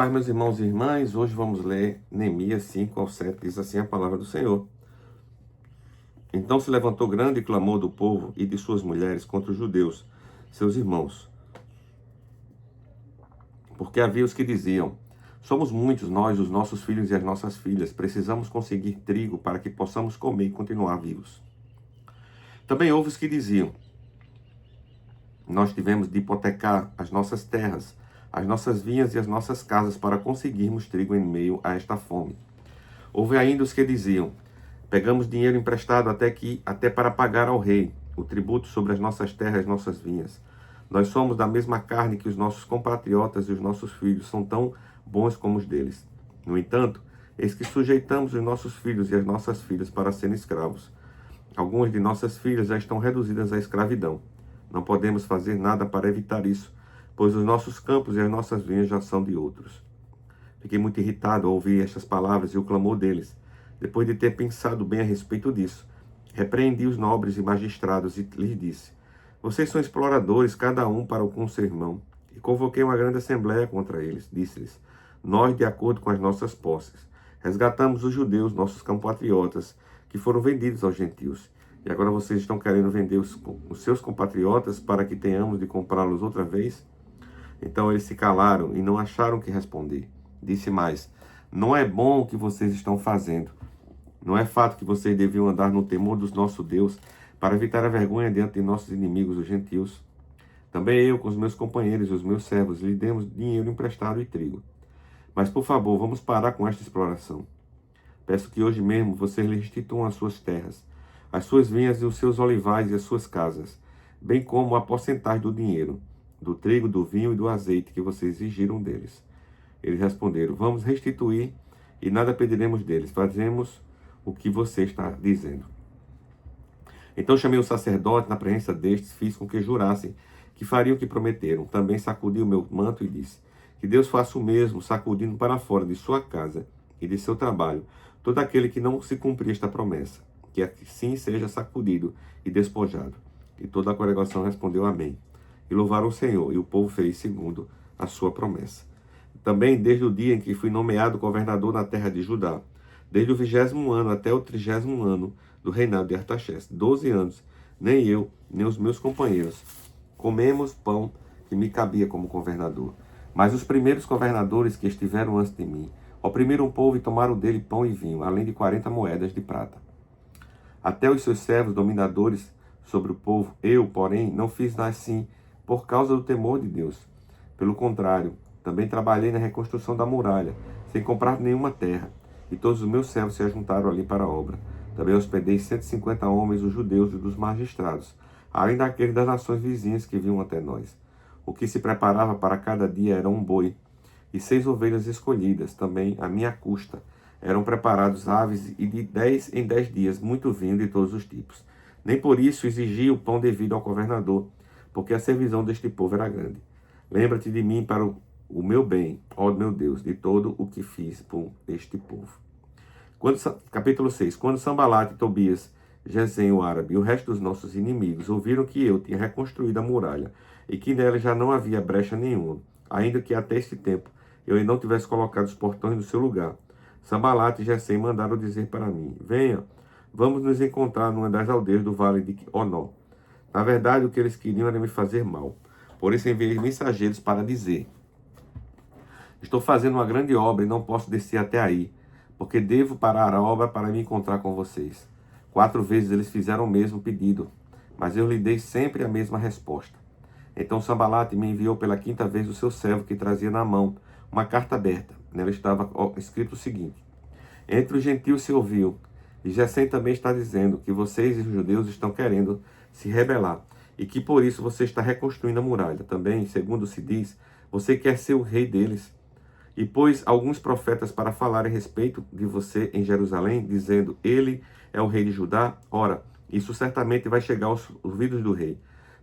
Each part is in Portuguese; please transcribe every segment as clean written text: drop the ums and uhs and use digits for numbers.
Pai, meus irmãos e irmãs, hoje vamos ler Neemias 5 ao 7, diz assim a palavra do Senhor. Então se levantou grande clamor do povo e de suas mulheres contra os judeus, seus irmãos, porque havia os que diziam: somos muitos nós, os nossos filhos e as nossas filhas, precisamos conseguir trigo para que possamos comer e continuar vivos. Também houve os que diziam: nós tivemos de hipotecar as nossas terras, as nossas vinhas e as nossas casas para conseguirmos trigo em meio a esta fome. Houve ainda os que diziam: pegamos dinheiro emprestado até para pagar ao rei o tributo sobre as nossas terras e nossas vinhas. Nós somos da mesma carne que os nossos compatriotas e os nossos filhos são tão bons como os deles. No entanto, eis que sujeitamos os nossos filhos e as nossas filhas para serem escravos. Algumas de nossas filhas já estão reduzidas à escravidão. Não podemos fazer nada para evitar isso, pois os nossos campos e as nossas vinhas já são de outros. Fiquei muito irritado ao ouvir estas palavras e o clamor deles. Depois de ter pensado bem a respeito disso, repreendi os nobres e magistrados e lhes disse: vocês são exploradores, cada um para com seu irmão. E convoquei uma grande assembleia contra eles. Disse-lhes: nós, de acordo com as nossas posses, resgatamos os judeus, nossos compatriotas, que foram vendidos aos gentios. E agora vocês estão querendo vender os seus compatriotas para que tenhamos de comprá-los outra vez? Então eles se calaram e não acharam o que responder. Disse mais: não é bom o que vocês estão fazendo. Não é fato que vocês deviam andar no temor do nosso Deus para evitar a vergonha diante de nossos inimigos, os gentios. Também eu, com os meus companheiros e os meus servos, lhe demos dinheiro emprestado e trigo. Mas, por favor, vamos parar com esta exploração. Peço que hoje mesmo vocês lhe restituam as suas terras, as suas vinhas e os seus olivais e as suas casas, bem como a porcentagem do dinheiro, do trigo, do vinho e do azeite que vocês exigiram deles. Eles responderam: vamos restituir e nada pediremos deles. Fazemos o que você está dizendo. Então chamei o sacerdote na presença destes, fiz com que jurassem que fariam o que prometeram. Também sacudi o meu manto e disse: que Deus faça o mesmo, sacudindo para fora de sua casa e de seu trabalho todo aquele que não se cumprir esta promessa, que assim seja sacudido e despojado. E toda a congregação respondeu amém. E louvaram o Senhor, e o povo fez segundo a sua promessa. Também desde o dia em que fui nomeado governador na terra de Judá, desde o 20º ano até o 30º ano do reinado de Artaxerxes, 12 anos, nem eu, nem os meus companheiros comemos pão que me cabia como governador. Mas os primeiros governadores que estiveram antes de mim oprimiram o povo e tomaram dele pão e vinho, além de 40 moedas de prata. Até os seus servos dominadores sobre o povo, eu, porém, não fiz assim por causa do temor de Deus. Pelo contrário, também trabalhei na reconstrução da muralha, sem comprar nenhuma terra, e todos os meus servos se ajuntaram ali para a obra. Também hospedei 150 homens, os judeus e dos magistrados, além daqueles das nações vizinhas que vinham até nós. O que se preparava para cada dia era um boi e 6 ovelhas escolhidas, também à minha custa. Eram preparados aves e de 10 em 10 dias, muito vinho de todos os tipos. Nem por isso exigia o pão devido ao governador, porque a servidão deste povo era grande. Lembra-te de mim para o meu bem, ó meu Deus, de todo o que fiz por este povo. Capítulo 6. Quando Sambalate, Tobias, Gesem, o árabe, e o resto dos nossos inimigos ouviram que eu tinha reconstruído a muralha e que nela já não havia brecha nenhuma, ainda que até este tempo eu não tivesse colocado os portões no seu lugar, Sambalate e Gesem mandaram dizer para mim: venha, vamos nos encontrar numa das aldeias do vale de Onó. Na verdade, o que eles queriam era me fazer mal. Por isso enviei mensageiros para dizer: estou fazendo uma grande obra e não posso descer até aí, porque devo parar a obra para me encontrar com vocês. 4 vezes eles fizeram o mesmo pedido, mas eu lhe dei sempre a mesma resposta. Então Sambalate me enviou pela 5ª vez o seu servo, que trazia na mão uma carta aberta. Nela estava escrito o seguinte: entre os gentios se ouviu, e Gesem também está dizendo que vocês e os judeus estão querendo se rebelar, e que por isso você está reconstruindo a muralha. Também, segundo se diz, você quer ser o rei deles. E pôs alguns profetas para falar a respeito de você em Jerusalém, dizendo: ele é o rei de Judá. Ora, isso certamente vai chegar aos ouvidos do rei.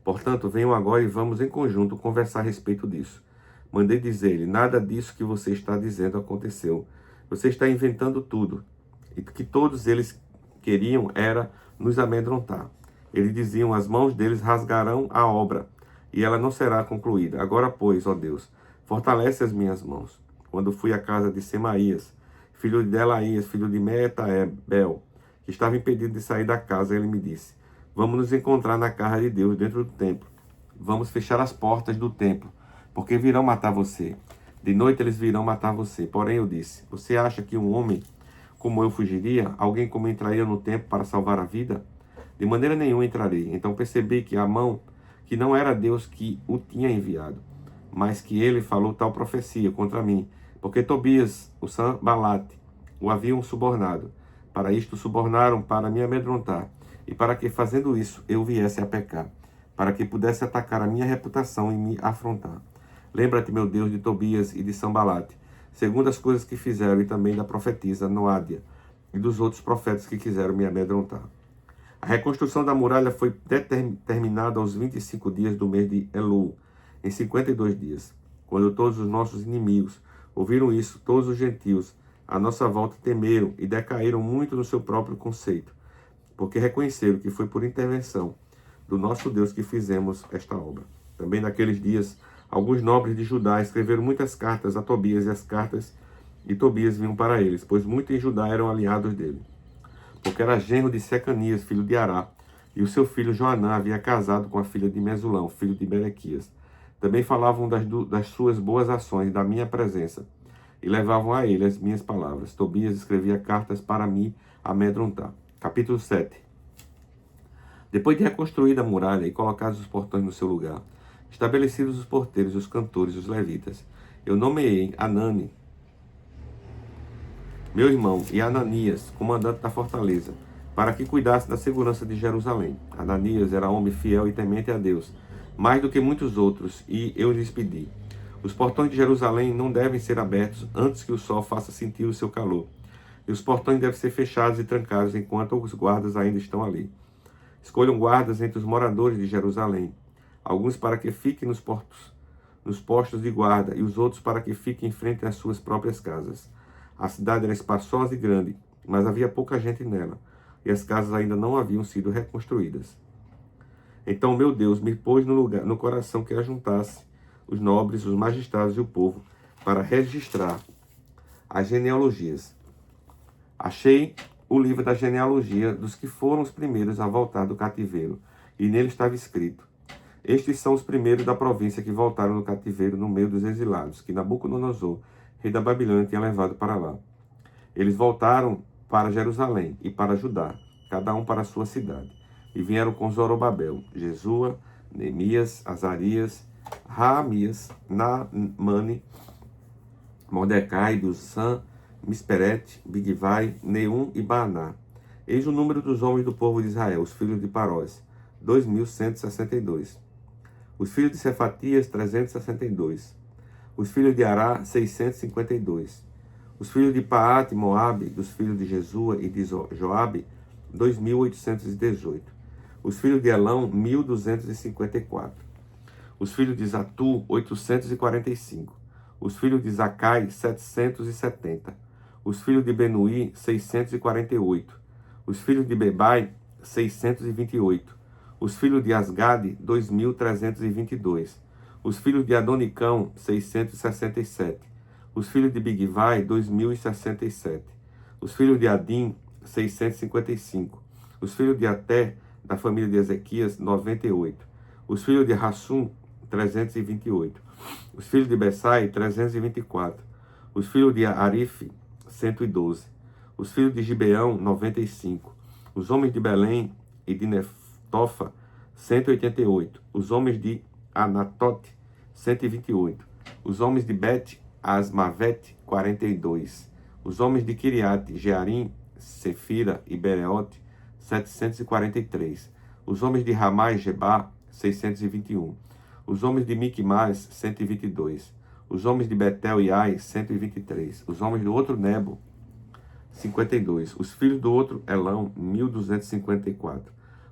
Portanto, venham agora e vamos em conjunto conversar a respeito disso. Mandei dizer-lhe: nada disso que você está dizendo aconteceu. Você está inventando tudo. E que todos eles queriam era nos amedrontar. Eles diziam: as mãos deles rasgarão a obra, e ela não será concluída. Agora, pois, ó Deus, fortalece as minhas mãos. quando fui à casa de Semaías, filho de Delaías, filho de Metaebel, que estava impedido de sair da casa, ele me disse: vamos nos encontrar na casa de Deus dentro do templo. Vamos fechar as portas do templo, porque virão matar você. De noite eles virão matar você. Porém eu disse: você acha que um homem como eu fugiria? Alguém como entraria no templo para salvar a vida? De maneira nenhuma entrarei. Então percebi que a mão, que não era Deus que o tinha enviado, mas que ele falou tal profecia contra mim, porque Tobias, o Sanbalate, o haviam subornado. Para isto subornaram para me amedrontar, e para que, fazendo isso, eu viesse a pecar, para que pudesse atacar a minha reputação e me afrontar. Lembra-te, meu Deus, de Tobias e de Sanbalate, segundo as coisas que fizeram, e também da profetisa Noádia, e dos outros profetas que quiseram me amedrontar. A reconstrução da muralha foi terminada aos 25 dias do mês de Elul, em 52 dias. Quando todos os nossos inimigos ouviram isso, todos os gentios à nossa volta temeram e decaíram muito no seu próprio conceito, porque reconheceram que foi por intervenção do nosso Deus que fizemos esta obra. Também naqueles dias, alguns nobres de Judá escreveram muitas cartas a Tobias, e as cartas de Tobias vinham para eles, pois muitos em Judá eram aliados dele, porque era genro de Secanias, filho de Ará, e o seu filho Joanã havia casado com a filha de Mesulão, filho de Berequias. Também falavam das suas boas ações, da minha presença, e levavam a ele as minhas palavras. Tobias escrevia cartas para me amedrontar. Capítulo 7. Depois de reconstruída a muralha e colocados os portões no seu lugar, estabelecidos os porteiros, os cantores e os levitas, eu nomeei Anani, meu irmão, e Ananias, comandante da fortaleza, para que cuidasse da segurança de Jerusalém. Ananias era homem fiel e temente a Deus, mais do que muitos outros, e eu lhes pedi: os portões de Jerusalém não devem ser abertos antes que o sol faça sentir o seu calor, e os portões devem ser fechados e trancados enquanto os guardas ainda estão ali. Escolham guardas entre os moradores de Jerusalém, alguns para que fiquem nos postos de guarda, e os outros para que fiquem em frente às suas próprias casas. A cidade era espaçosa e grande, mas havia pouca gente nela, e as casas ainda não haviam sido reconstruídas. Então meu Deus me pôs no coração que ajuntasse os nobres, os magistrados e o povo, para registrar as genealogias. Achei o livro da genealogia dos que foram os primeiros a voltar do cativeiro, e nele estava escrito: estes são os primeiros da província que voltaram do cativeiro no meio dos exilados, que Nabucodonosor, rei da Babilônia, tinha levado para lá. Eles voltaram para Jerusalém e para Judá, cada um para a sua cidade, e vieram com Zorobabel, Jesua, Neemias, Azarias, Raamias, Naamani, Mordecai, Bilsan, Misperet, Bigvai, Neum e Baaná. Eis o número dos homens do povo de Israel, os filhos de Parós, 2.162. Os filhos de Cefatias, 362. Os filhos de Ará, 652. Os filhos de Paate, Moabe, dos filhos de Jesua e de Joabe, 2.818. Os filhos de Elão, 1.254. Os filhos de Zatu, 845. Os filhos de Zacai, 770. Os filhos de Benuí, 648. Os filhos de Bebai, 628. Os filhos de Asgade, 2.322. Os filhos de Adonicão, 667. Os filhos de Bigvai, 2.067. Os filhos de Adim, 655. Os filhos de Até, da família de Ezequias, 98. Os filhos de Hassum, 328. Os filhos de Bessai, 324. Os filhos de Arife, 112. Os filhos de Gibeão, 95. Os homens de Belém e de Netofa, 188. Os homens de Anatote, 128. Os homens de Bet Asmavete, 42. Os homens de Kiriate, Jearim, Sefira e Bereote, 743. Os homens de Ramá e Gebá, 621. Os homens de Miquimás, 122. Os homens de Betel e Ai, 123. Os homens do outro Nebo, 52. Os filhos do outro Elão, 1.254.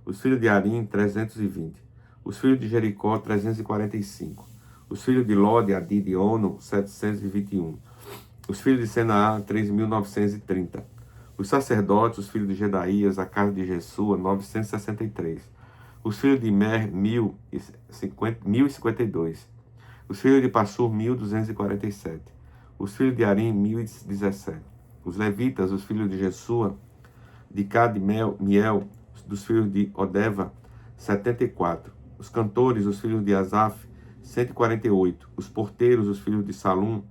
Os filhos de Arim, 320. Os filhos de Jericó, 345. Os filhos de Lode, Adid e Ono, 721. Os filhos de Senaá, 3.930. Os sacerdotes, os filhos de Gedaías, a casa de Jesua, 963. Os filhos de Mer, 1.052. Os filhos de Passur, 1.247. Os filhos de Arim, 1017. Os levitas, os filhos de Jesua, de Cadmiel, dos filhos de Odeva, 74. Os cantores, os filhos de Asaf, 148. Os porteiros, os filhos de Salum,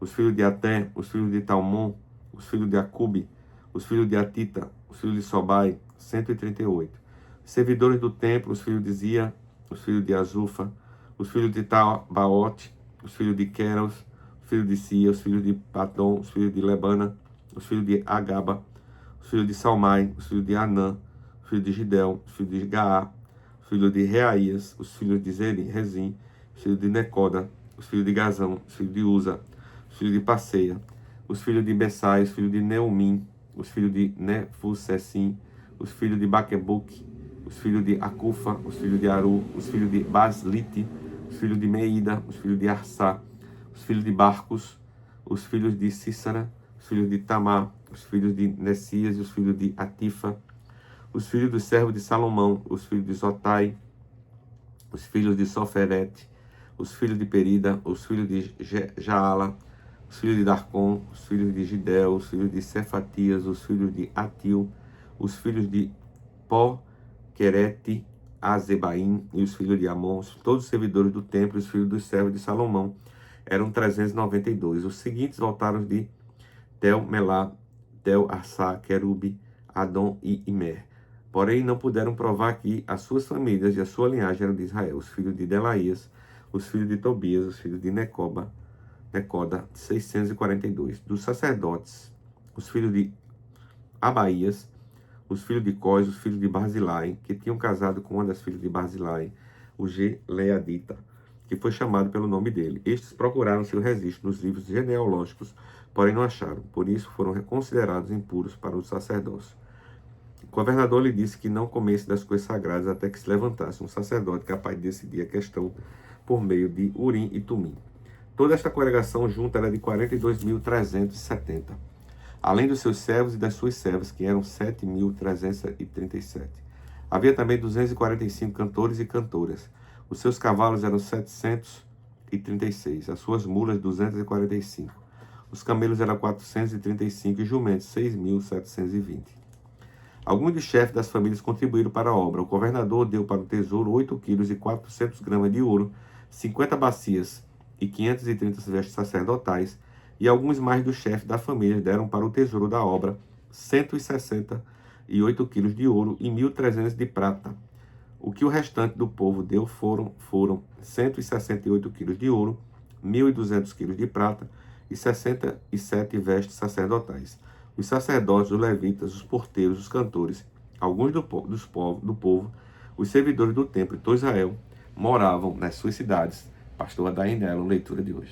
os filhos de Até, os filhos de Talmon, os filhos de Acube, os filhos de Atita, os filhos de Sobai, 138. Servidores do templo, os filhos de Zia, os filhos de Azufa, os filhos de Tabaote, os filhos de Queros, os filhos de Sia, os filhos de Patom, os filhos de Lebana, os filhos de Agaba, os filhos de Salmai, os filhos de Anã, os filhos de Gidel, os filhos de Gaá, os filhos de Reaías, os filhos de Rezim, os filhos de Necoda, os filhos de Gazão, os filhos de Uza, os filhos de Passeia, os filhos de Bessai, os filhos de Neumim, os filhos de Nefusessim, os filhos de Baquebuque, os filhos de Acufa, os filhos de Aru, os filhos de Baslite, os filhos de Meida, os filhos de Arsá, os filhos de Barcos, os filhos de Císara, os filhos de Tamar, os filhos de Nessias e os filhos de Atifa, os filhos do servo de Salomão, os filhos de Zotai, os filhos de Soferete, os filhos de Perida, os filhos de Jaala, os filhos de Darcon, os filhos de Gidel, os filhos de Cefatias, os filhos de Atil, os filhos de Pó-Querete, Azebaim e os filhos de Amon, todos os servidores do templo, os filhos dos servos de Salomão, eram 392. Os seguintes voltaram de Tel Melá, Tel Arsá, Querube, Adom e Imer. Porém, não puderam provar que as suas famílias e a sua linhagem eram de Israel. Os filhos de Delaías, os filhos de Tobias, os filhos de Necoda, 642. Dos sacerdotes, os filhos de Abaías, os filhos de Cós, os filhos de Barzilai, que tinham casado com uma das filhas de Barzilai, o Gileadita, que foi chamado pelo nome dele. Estes procuraram seu registro nos livros genealógicos, porém não acharam. Por isso foram considerados impuros para o sacerdócio. O governador lhe disse que não comesse das coisas sagradas até que se levantasse um sacerdote capaz de decidir a questão por meio de Urim e Tumim. Toda esta congregação junta era de 42.370, além dos seus servos e das suas servas, que eram 7.337. Havia também 245 cantores e cantoras. Os seus cavalos eram 736, as suas mulas 245. Os camelos eram 435 e jumentos 6.720. Alguns dos chefes das famílias contribuíram para a obra. O governador deu para o tesouro 8 quilos e 400 gramas de ouro, 50 bacias e 530 vestes sacerdotais, e alguns mais dos chefes da família deram para o tesouro da obra 168 quilos de ouro e 1.300 de prata. O que o restante do povo deu foram 168 quilos de ouro, 1.200 quilos de prata e 67 vestes sacerdotais. Os sacerdotes, os levitas, os porteiros, os cantores, alguns do povo, os servidores do templo e todo Israel, moravam nas suas cidades. Pastor Adair Nelo, leitura de hoje.